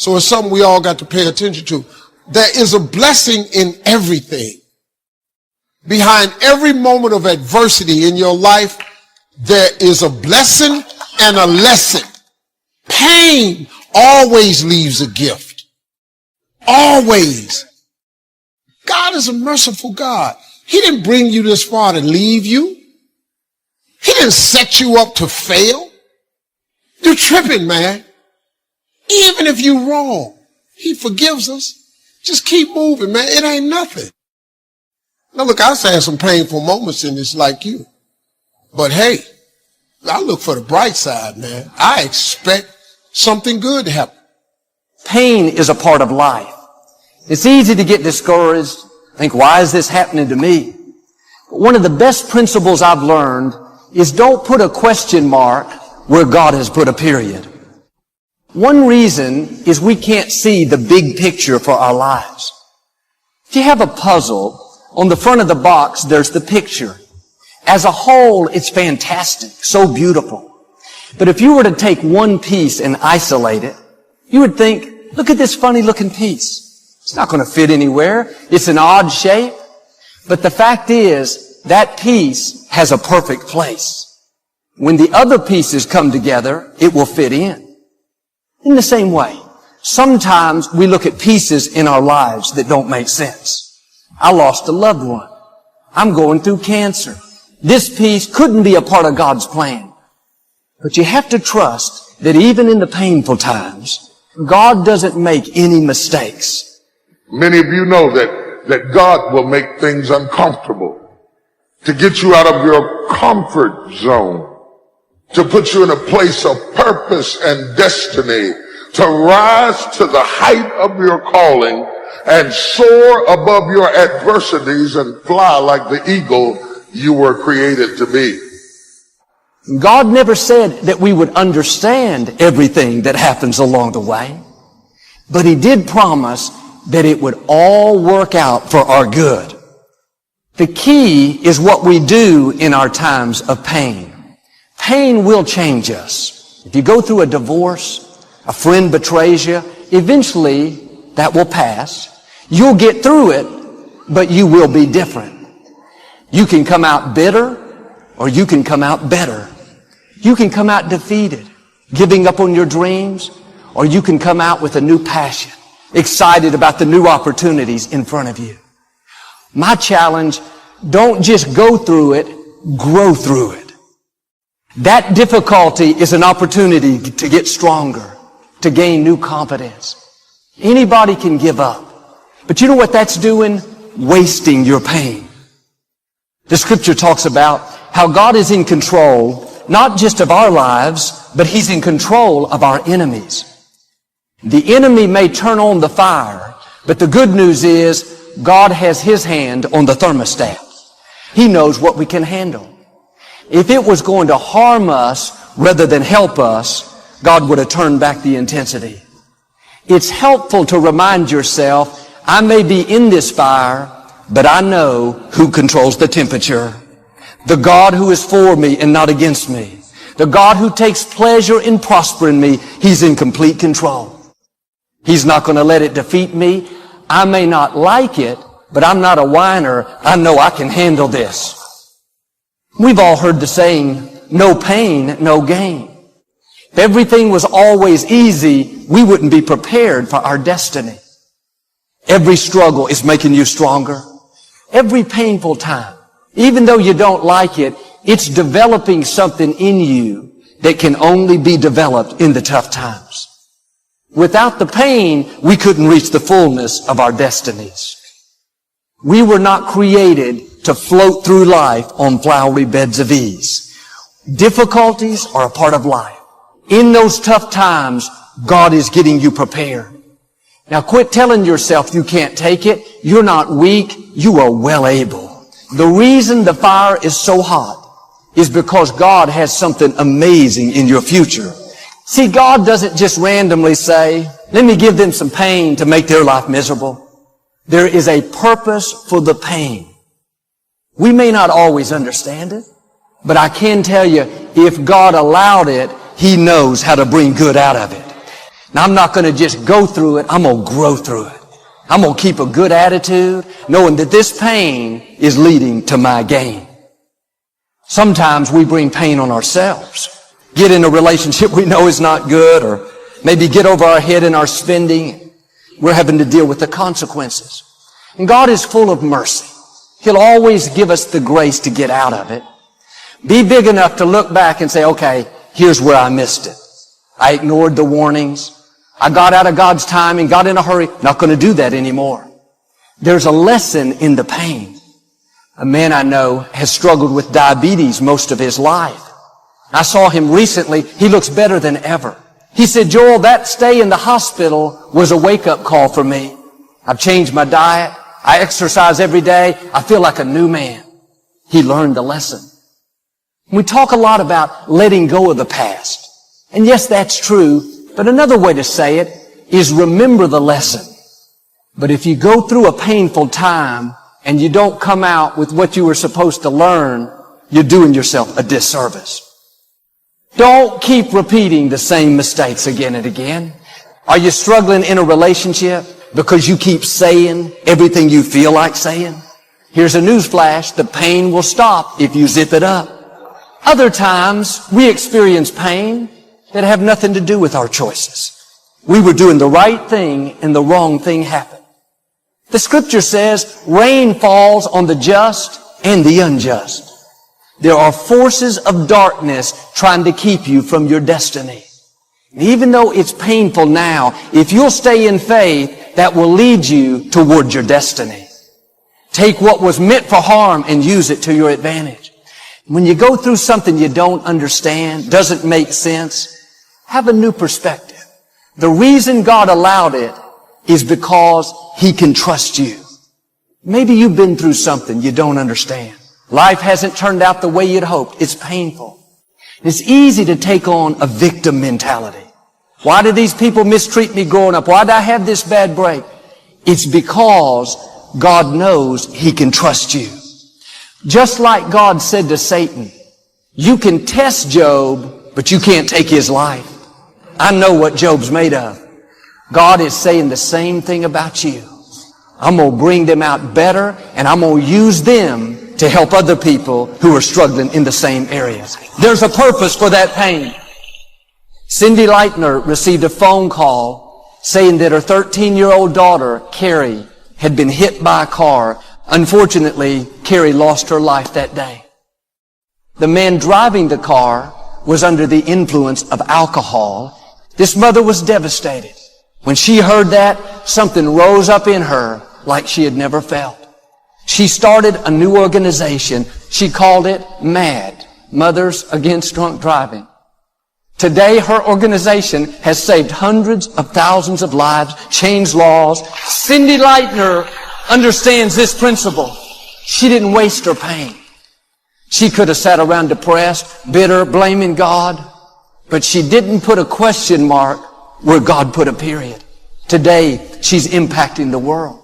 So it's something we all got to pay attention to. There is a blessing in everything. Behind every moment of adversity in your life, there is a blessing and a lesson. Pain always leaves a gift. Always. God is a merciful God. He didn't bring you this far to leave you. He didn't set you up to fail. You're tripping, man. Even if you're wrong, he forgives us. Just keep moving, man. It ain't nothing. Now, look, I've had some painful moments in this like you. But hey, I look for the bright side, man. I expect something good to happen. Pain is a part of life. It's easy to get discouraged, think, why is this happening to me? But one of the best principles I've learned is don't put a question mark where God has put a period. One reason is we can't see the big picture for our lives. If you have a puzzle, on the front of the box, there's the picture. As a whole, it's fantastic, so beautiful. But if you were to take one piece and isolate it, you would think, look at this funny looking piece. It's not going to fit anywhere. It's an odd shape. But the fact is, that piece has a perfect place. When the other pieces come together, it will fit in. In the same way, sometimes we look at pieces in our lives that don't make sense. I lost a loved one. I'm going through cancer. This piece couldn't be a part of God's plan. But you have to trust that even in the painful times, God doesn't make any mistakes. Many of you know that God will make things uncomfortable to get you out of your comfort zone, to put you in a place of purpose and destiny, to rise to the height of your calling and soar above your adversities and fly like the eagle you were created to be. God never said that we would understand everything that happens along the way, but He did promise that it would all work out for our good. The key is what we do in our times of pain. Pain will change us. If you go through a divorce, a friend betrays you, eventually that will pass. You'll get through it, but you will be different. You can come out bitter, or you can come out better. You can come out defeated, giving up on your dreams, or you can come out with a new passion, excited about the new opportunities in front of you. My challenge, don't just go through it, grow through it. That difficulty is an opportunity to get stronger, to gain new confidence. Anybody can give up. But you know what that's doing? Wasting your pain. The scripture talks about how God is in control, not just of our lives, but He's in control of our enemies. The enemy may turn on the fire, but the good news is God has His hand on the thermostat. He knows what we can handle. If it was going to harm us rather than help us, God would have turned back the intensity. It's helpful to remind yourself, I may be in this fire, but I know who controls the temperature. The God who is for me and not against me. The God who takes pleasure in prospering me, He's in complete control. He's not going to let it defeat me. I may not like it, but I'm not a whiner. I know I can handle this. We've all heard the saying, no pain, no gain. If everything was always easy, we wouldn't be prepared for our destiny. Every struggle is making you stronger. Every painful time, even though you don't like it, it's developing something in you that can only be developed in the tough times. Without the pain, we couldn't reach the fullness of our destinies. We were not created to float through life on flowery beds of ease. Difficulties are a part of life. In those tough times, God is getting you prepared. Now quit telling yourself you can't take it. You're not weak. You are well able. The reason the fire is so hot is because God has something amazing in your future. See, God doesn't just randomly say, let me give them some pain to make their life miserable. There is a purpose for the pain. We may not always understand it, but I can tell you, if God allowed it, He knows how to bring good out of it. Now, I'm not going to just go through it. I'm going to grow through it. I'm going to keep a good attitude, knowing that this pain is leading to my gain. Sometimes we bring pain on ourselves. Get in a relationship we know is not good, or maybe get over our head in our spending. We're having to deal with the consequences. And God is full of mercy. He'll always give us the grace to get out of it. Be big enough to look back and say, okay, here's where I missed it. I ignored the warnings. I got out of God's timing, got in a hurry. Not going to do that anymore. There's a lesson in the pain. A man I know has struggled with diabetes most of his life. I saw him recently. He looks better than ever. He said, Joel, that stay in the hospital was a wake-up call for me. I've changed my diet. I exercise every day. I feel like a new man. He learned the lesson. We talk a lot about letting go of the past. And yes, that's true. But another way to say it is remember the lesson. But if you go through a painful time and you don't come out with what you were supposed to learn, you're doing yourself a disservice. Don't keep repeating the same mistakes again and again. Are you struggling in a relationship because you keep saying everything you feel like saying? Here's a news flash. The pain will stop if you zip it up. Other times, we experience pain that have nothing to do with our choices. We were doing the right thing and the wrong thing happened. The scripture says, rain falls on the just and the unjust. There are forces of darkness trying to keep you from your destiny. And even though it's painful now, if you'll stay in faith, that will lead you toward your destiny. Take what was meant for harm and use it to your advantage. When you go through something you don't understand, doesn't make sense, have a new perspective. The reason God allowed it is because He can trust you. Maybe you've been through something you don't understand. Life hasn't turned out the way you'd hoped. It's painful. It's easy to take on a victim mentality. Why did these people mistreat me growing up? Why did I have this bad break? It's because God knows He can trust you. Just like God said to Satan, you can test Job, but you can't take his life. I know what Job's made of. God is saying the same thing about you. I'm going to bring them out better, and I'm going to use them to help other people who are struggling in the same areas. There's a purpose for that pain. Cindy Leitner received a phone call saying that her 13-year-old daughter, Carrie, had been hit by a car. Unfortunately, Carrie lost her life that day. The man driving the car was under the influence of alcohol. This mother was devastated. When she heard that, something rose up in her like she had never felt. She started a new organization. She called it MAD, Mothers Against Drunk Driving. Today, her organization has saved hundreds of thousands of lives, changed laws. Cindy Leitner understands this principle. She didn't waste her pain. She could have sat around depressed, bitter, blaming God, but she didn't put a question mark where God put a period. Today, she's impacting the world.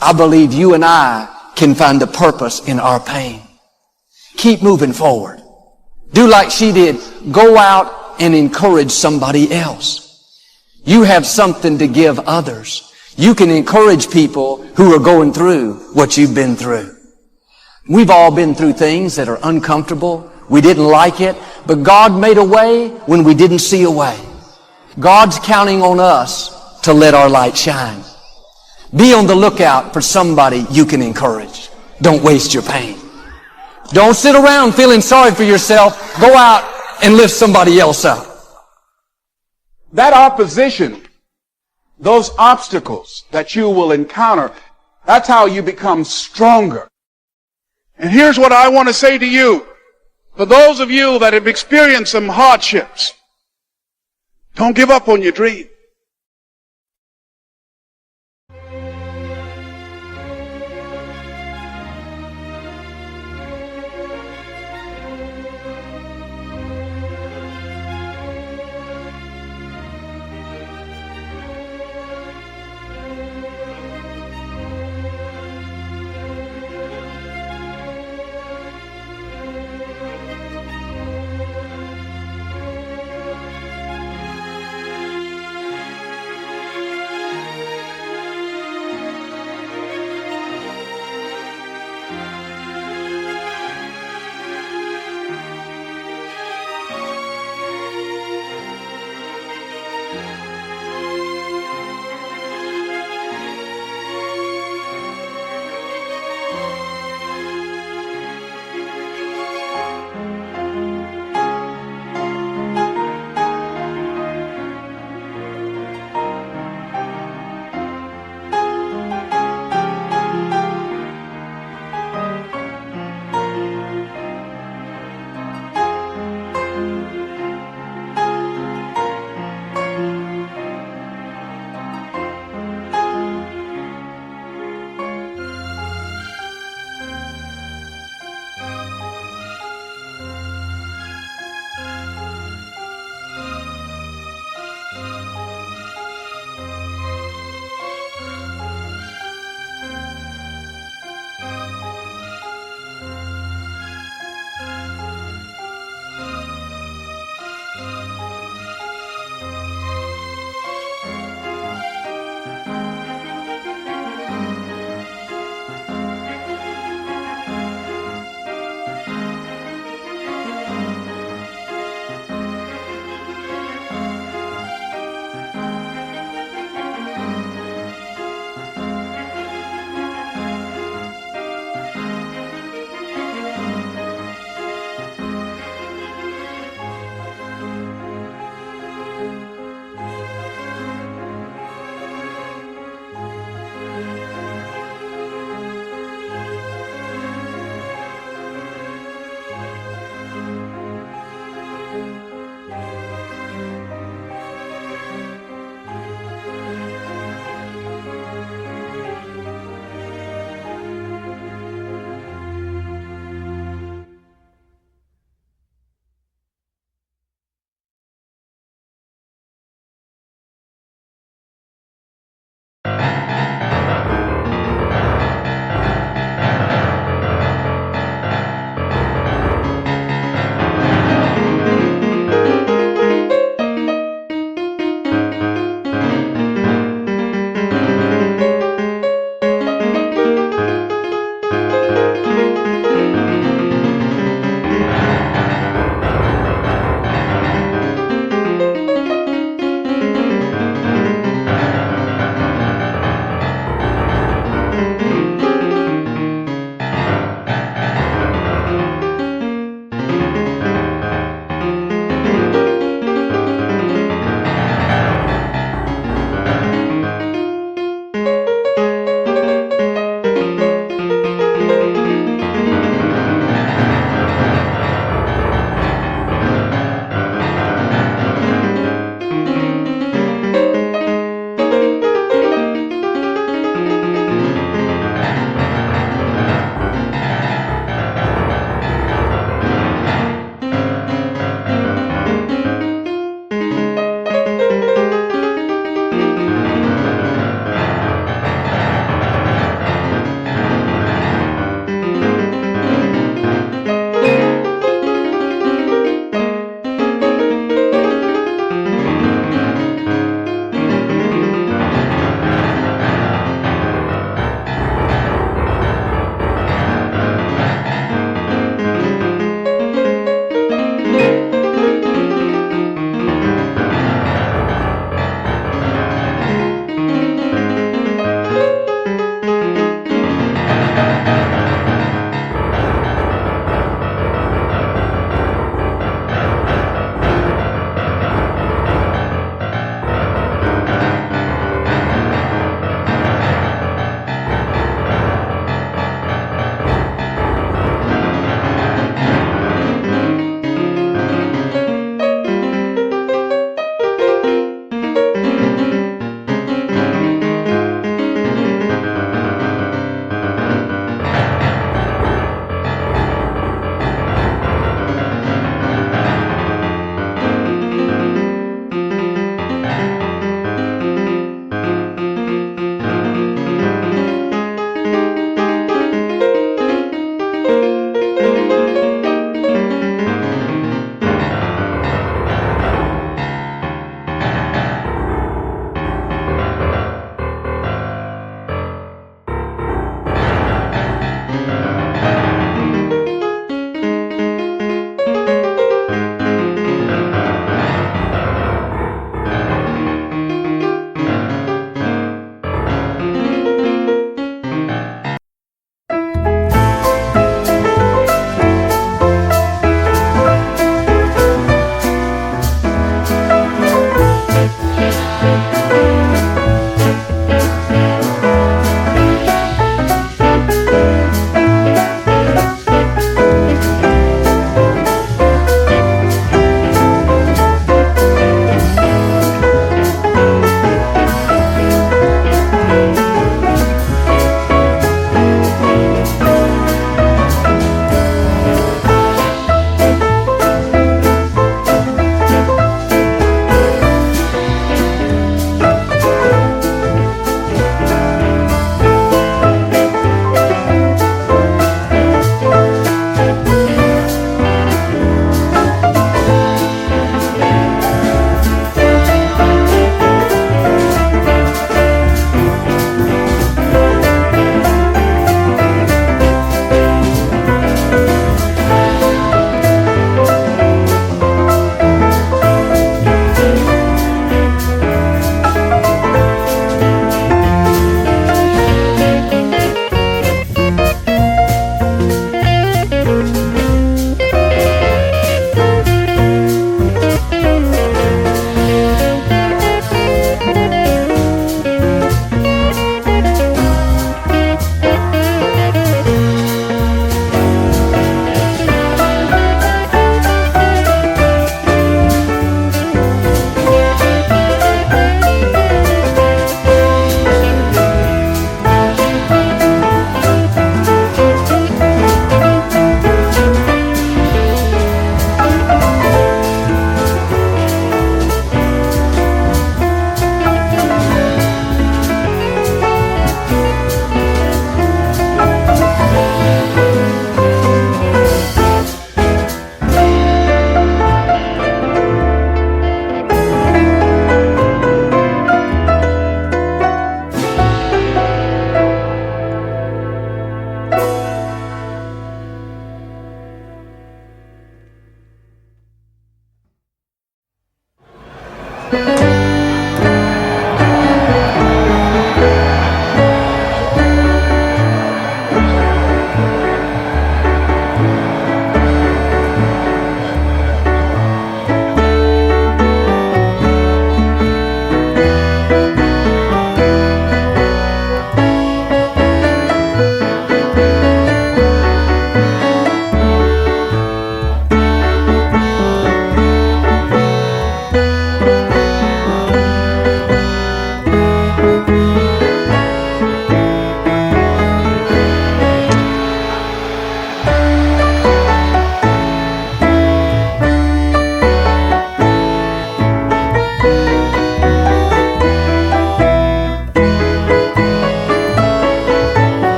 I believe you and I can find the purpose in our pain. Keep moving forward. Do like she did. Go out and encourage somebody else. You have something to give others. You can encourage people who are going through what you've been through. We've all been through things that are uncomfortable. We didn't like it, but God made a way when we didn't see a way. God's counting on us to let our light shine. Be on the lookout for somebody you can encourage. Don't waste your pain. Don't sit around feeling sorry for yourself. Go out and lift somebody else up. That opposition, those obstacles that you will encounter, that's how you become stronger. And here's what I want to say to you. For those of you that have experienced some hardships, don't give up on your dreams.